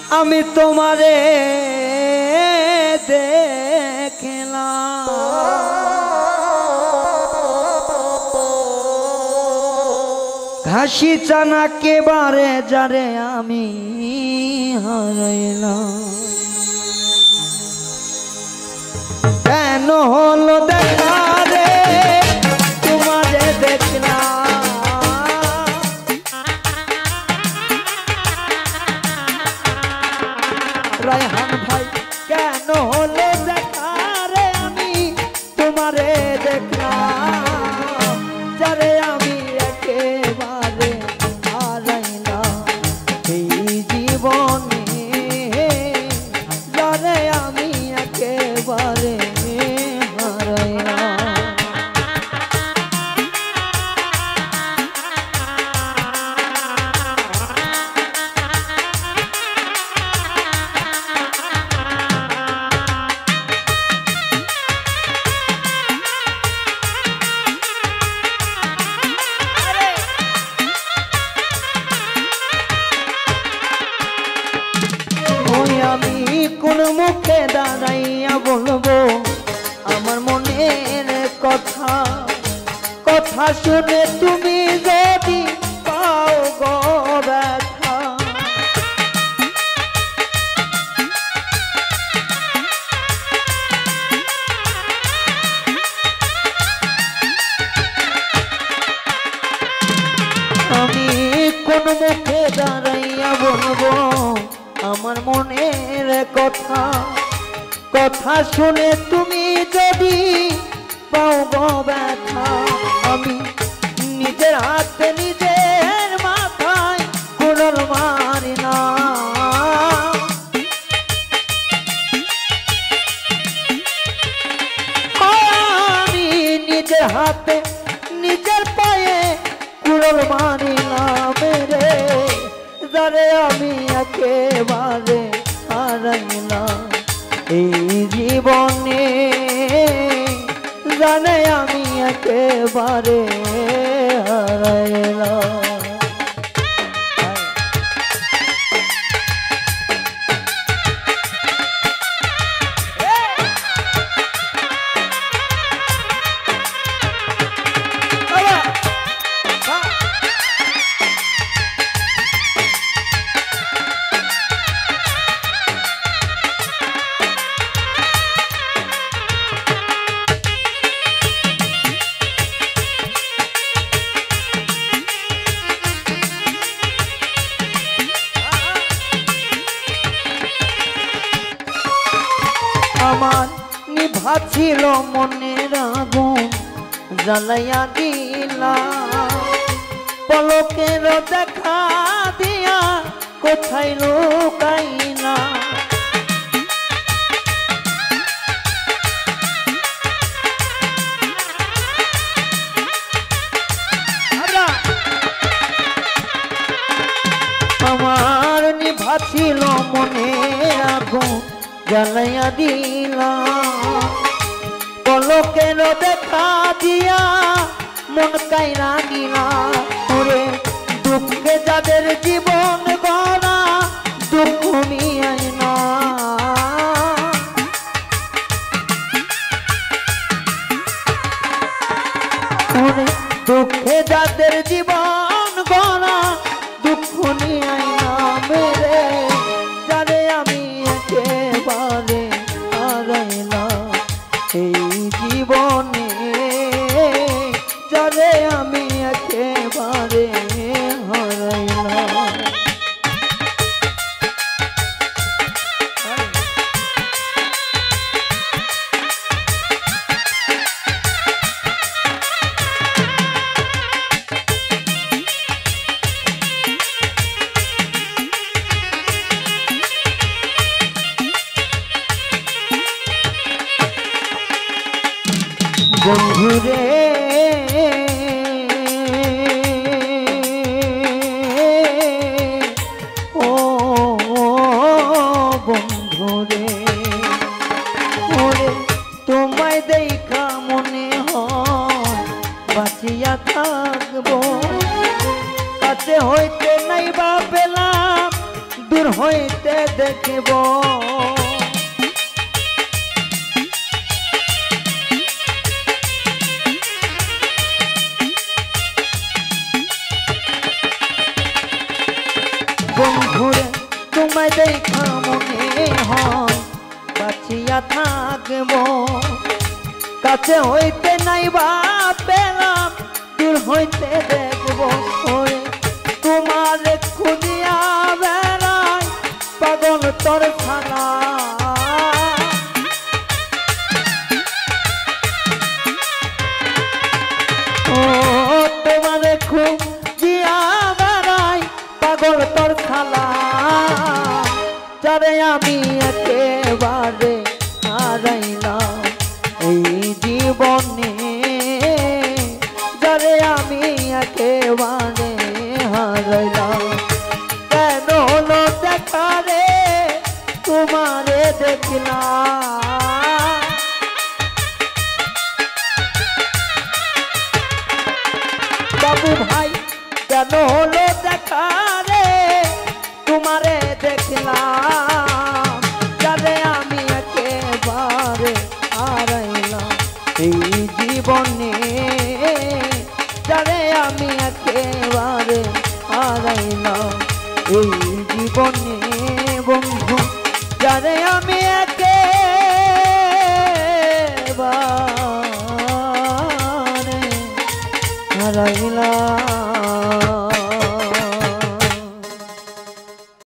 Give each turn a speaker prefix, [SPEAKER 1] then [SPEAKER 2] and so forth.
[SPEAKER 1] আমি তোমারে দেখলাম ঘাসি চানা কেবারে যারে আমি হারাইলাম কেন হলো দেখা রে তোমারে দেখলাম রায়হান ভাই কেন হলো দেখা রে আমি তোমারে দেখলাম যারে আমি একেবারে হারাইলাম এই জীবনে যারে আমি একেবারে হারাইলাম কোন মুখে দাঁড়াইয়া বলবো আমার মনের কথা কথা শুনে তুমি যদি পাও গো ব্যথা আমি কোন মুখে দাঁড়াইয়া বলবো আমার মনের কথা কথা শুনে তুমি যদি পাও গো ব্যথা আমি নিজের হাতে নিজের মাথায় কুড়াল মারি না আমি নিজের হাতে নিজের পায়ে কুড়াল মারি না মেরে যারে আমি একেবারে হারাইলাম এই জীবনে জানে আমি একেবারে হারাইলাম আমার নিভা ছিল মনের আগুন জ্বালাইয়া দিলা পলকের দেখা দিয়া কোথায় লুকাইলা আমার নিভা ছিল মনের আগুন জ্বালাইয়া দিলা পলকের দেখা দিয়া মন কাইরা দিলা ওরে দুঃখে যাদের জীবন গড়া দুঃখ মিয়াই না ওরে দুঃখে যাদের জীবন গড়া দুঃখ নিয়াই না মেরে যারে আমি একেবারে হারাইলাম এই জীবনে যারে আমি একেবারে হারাইলাম বন্ধুরে ও বন্ধুরে ওরে তোমায় দেখা মনে হয় বাঁচিয়া থাকবো কাছে হইতে নাই বা পেলাম দূর হইতে দেখিব বন্ধুরে তোমায় দেখা মনে হয় বাঁচিয়া থাকব কাছে হইতে নাই বা পেলাম দূর হইতে দেখব ওরে তোমার খুঁজিয়া বেড়াই পাগল তোর ছানা ও তোমার খুঁজিয়া বেড়াই পাগল তোর ছানা যারে আমি একেবারে হারাইলাম এই জীবনে যারে আমি একেবারে হারাইলাম কেন হলো দেখা রে তোমারে দেখলাম বাবু ভাই কেন হলো দেখা রে তোমারে দেখলাম যারে আমি একেবারে হারাইলাম এই জীবনে যারে আমি একেবারে হারাইলাম এই জীবনে বন্ধু যারে আমি একেবারে হারাইলাম